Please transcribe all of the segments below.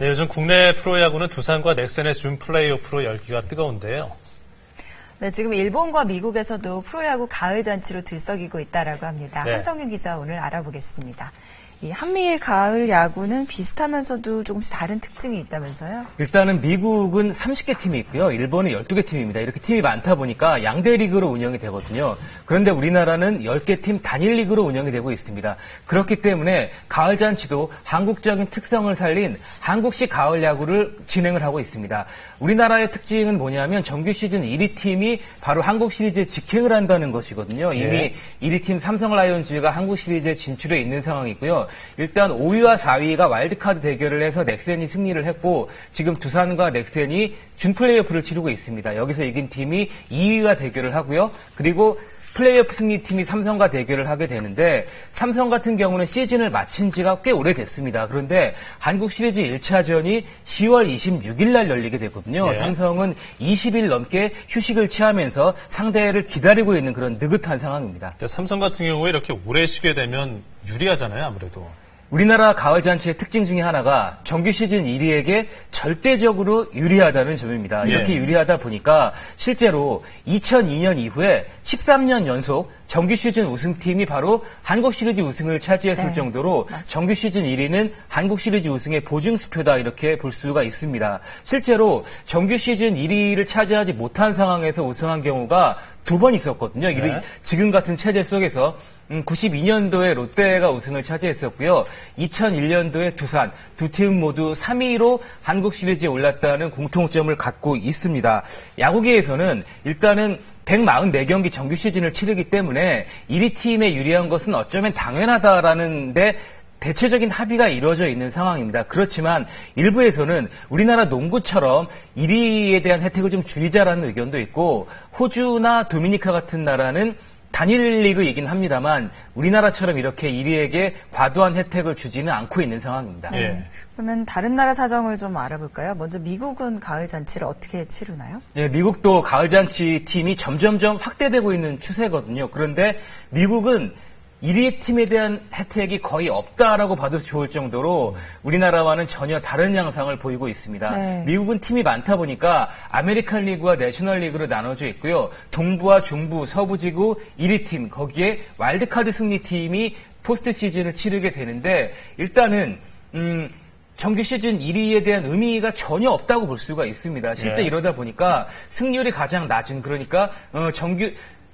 네, 요즘 국내 프로야구는 두산과 넥센의 준 플레이오프로 열기가 뜨거운데요. 네, 지금 일본과 미국에서도 프로야구 가을 잔치로 들썩이고 있다라고 합니다. 네. 한성윤 기자 오늘 알아보겠습니다. 이 한미일 가을 야구는 비슷하면서도 조금씩 다른 특징이 있다면서요? 일단은 미국은 30개 팀이 있고요. 일본은 12개 팀입니다. 이렇게 팀이 많다 보니까 양대 리그로 운영이 되거든요. 그런데 우리나라는 10개 팀 단일 리그로 운영이 되고 있습니다. 그렇기 때문에 가을 잔치도 한국적인 특성을 살린 한국식 가을 야구를 진행을 하고 있습니다. 우리나라의 특징은 뭐냐면 정규 시즌 1위 팀이 바로 한국 시리즈에 직행을 한다는 것이거든요. 이미 네. 1위 팀 삼성 라이온즈가 한국 시리즈에 진출해 있는 상황이고요. 일단 5위와 4위가 와일드카드 대결을 해서 넥센이 승리를 했고 지금 두산과 넥센이 준 플레이오프를 치르고 있습니다. 여기서 이긴 팀이 2위와 대결을 하고요. 그리고 플레이오프 승리팀이 삼성과 대결을 하게 되는데 삼성 같은 경우는 시즌을 마친 지가 꽤 오래됐습니다. 그런데 한국 시리즈 1차전이 10월 26일 날 열리게 되거든요. 네. 삼성은 20일 넘게 휴식을 취하면서 상대를 기다리고 있는 그런 느긋한 상황입니다. 삼성 같은 경우에 이렇게 오래 쉬게 되면 유리하잖아요, 아무래도. 우리나라 가을 잔치의 특징 중에 하나가 정규 시즌 1위에게 절대적으로 유리하다는 점입니다. 이렇게 예. 유리하다 보니까 실제로 2002년 이후에 13년 연속 정규 시즌 우승팀이 바로 한국 시리즈 우승을 차지했을 네, 정도로 맞습니다. 정규 시즌 1위는 한국 시리즈 우승의 보증수표다 이렇게 볼 수가 있습니다. 실제로 정규 시즌 1위를 차지하지 못한 상황에서 우승한 경우가 2번 있었거든요. 네. 지금 같은 체제 속에서 92년도에 롯데가 우승을 차지했었고요. 2001년도에 두산, 두 팀 모두 3위로 한국 시리즈에 올랐다는 공통점을 갖고 있습니다. 야구계에서는 일단은 144경기 정규 시즌을 치르기 때문에 1위 팀에 유리한 것은 어쩌면 당연하다라는데 대체적인 합의가 이루어져 있는 상황입니다. 그렇지만 일부에서는 우리나라 농구처럼 1위에 대한 혜택을 좀 줄이자라는 의견도 있고 호주나 도미니카 같은 나라는 단일 리그이긴 합니다만 우리나라처럼 이렇게 1위에게 과도한 혜택을 주지는 않고 있는 상황입니다. 예. 그러면 다른 나라 사정을 좀 알아볼까요? 먼저 미국은 가을 잔치를 어떻게 치르나요? 예, 미국도 가을 잔치 팀이 점점점 확대되고 있는 추세거든요. 그런데 미국은 1위 팀에 대한 혜택이 거의 없다라고 봐도 좋을 정도로 우리나라와는 전혀 다른 양상을 보이고 있습니다. 네. 미국은 팀이 많다 보니까 아메리칸 리그와 내셔널 리그로 나눠져 있고요. 동부와 중부, 서부지구 1위 팀, 거기에 와일드카드 승리팀이 포스트 시즌을 치르게 되는데 일단은 정규 시즌 1위에 대한 의미가 전혀 없다고 볼 수가 있습니다. 실제 네. 이러다 보니까 승률이 가장 낮은 그러니까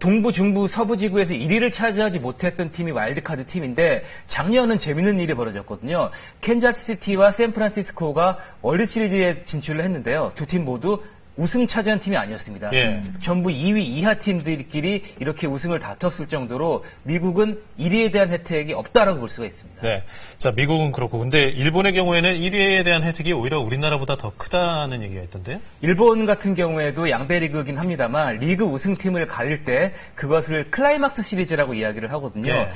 동부, 중부, 서부 지구에서 1위를 차지하지 못했던 팀이 와일드카드 팀인데 작년은 재밌는 일이 벌어졌거든요. 캔자스시티와 샌프란시스코가 월드시리즈에 진출을 했는데요. 두 팀 모두 우승 차지한 팀이 아니었습니다. 예. 전부 2위 이하 팀들끼리 이렇게 우승을 다퉜을 정도로 미국은 1위에 대한 혜택이 없다라고 볼 수가 있습니다. 네. 자, 미국은 그렇고. 근데 일본의 경우에는 1위에 대한 혜택이 오히려 우리나라보다 더 크다는 얘기가 있던데요? 일본 같은 경우에도 양대 리그이긴 합니다만 리그 우승팀을 가릴 때 그것을 클라이막스 시리즈라고 이야기를 하거든요. 예.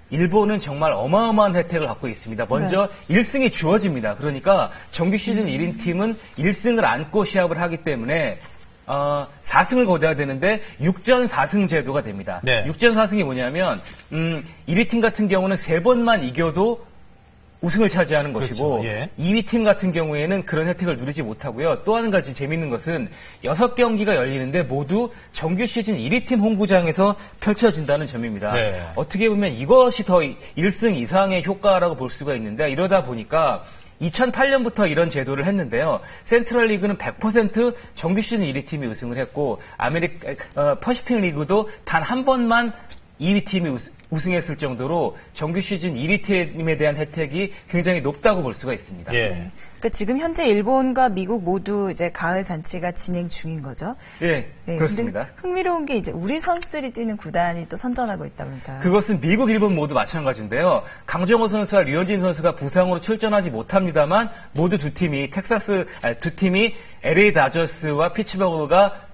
일본은 정말 어마어마한 혜택을 갖고 있습니다. 먼저 1승이 주어집니다. 그러니까 정규 시즌 1인 팀은 1승을 안고 시합을 하기 때문에 4승을 거둬야 되는데 6전 4승 제도가 됩니다. 네. 6전 4승이 뭐냐면 1위 팀 같은 경우는 3번만 이겨도 우승을 차지하는 것이고 그렇죠. 예. 2위 팀 같은 경우에는 그런 혜택을 누리지 못하고요. 또 한 가지 재밌는 것은 6경기가 열리는데 모두 정규 시즌 1위 팀 홈구장에서 펼쳐진다는 점입니다. 네. 어떻게 보면 이것이 더 1승 이상의 효과라고 볼 수가 있는데 이러다 보니까 2008년부터 이런 제도를 했는데요. 센트럴 리그는 100% 정규 시즌 1위 팀이 우승을 했고 퍼시픽 리그도 단 한 번만 2위 팀이 우승했을 정도로 정규 시즌 1위 팀에 대한 혜택이 굉장히 높다고 볼 수가 있습니다. 예. 네. 그러니까 지금 현재 일본과 미국 모두 이제 가을 잔치가 진행 중인 거죠. 예, 네, 그렇습니다. 근데 흥미로운 게 이제 우리 선수들이 뛰는 구단이 또 선전하고 있다면서요. 그것은 미국, 일본 모두 마찬가지인데요. 강정호 선수와 류현진 선수가 부상으로 출전하지 못합니다만 모두 두 팀이 LA 다저스와 피츠버그가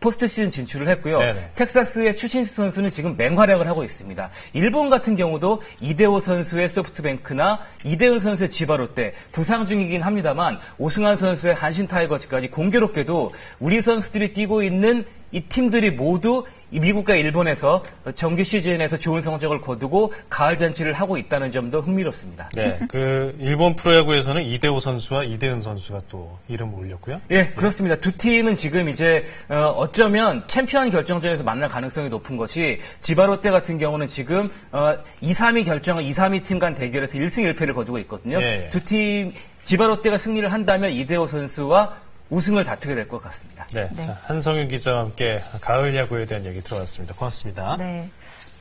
포스트 시즌 진출을 했고요. 네네. 텍사스의 추신스 선수는 지금 맹활약을 하고 있습니다. 일본 같은 경우도 이대호 선수의 소프트뱅크나 이대훈 선수의 지바롯데 부상 중이긴 합니다만 오승환 선수의 한신 타이거즈까지 공교롭게도 우리 선수들이 뛰고 있는 이 팀들이 모두 이 미국과 일본에서 정규 시즌에서 좋은 성적을 거두고 가을 잔치를 하고 있다는 점도 흥미롭습니다. 네, 그 일본 프로야구에서는 이대호 선수와 이대은 선수가 또 이름을 올렸고요. 예, 그렇습니다. 두 팀은 지금 이제 어쩌면 챔피언 결정전에서 만날 가능성이 높은 것이 지바 롯데 같은 경우는 지금 2, 3위 결정은 2, 3위 팀 간 대결에서 1승 1패를 거두고 있거든요. 예. 두 팀 지바 롯데가 승리를 한다면 이대호 선수와 우승을 다투게 될 것 같습니다. 네, 네. 자, 한성윤 기자와 함께 가을 야구에 대한 얘기 들어봤습니다. 고맙습니다. 네.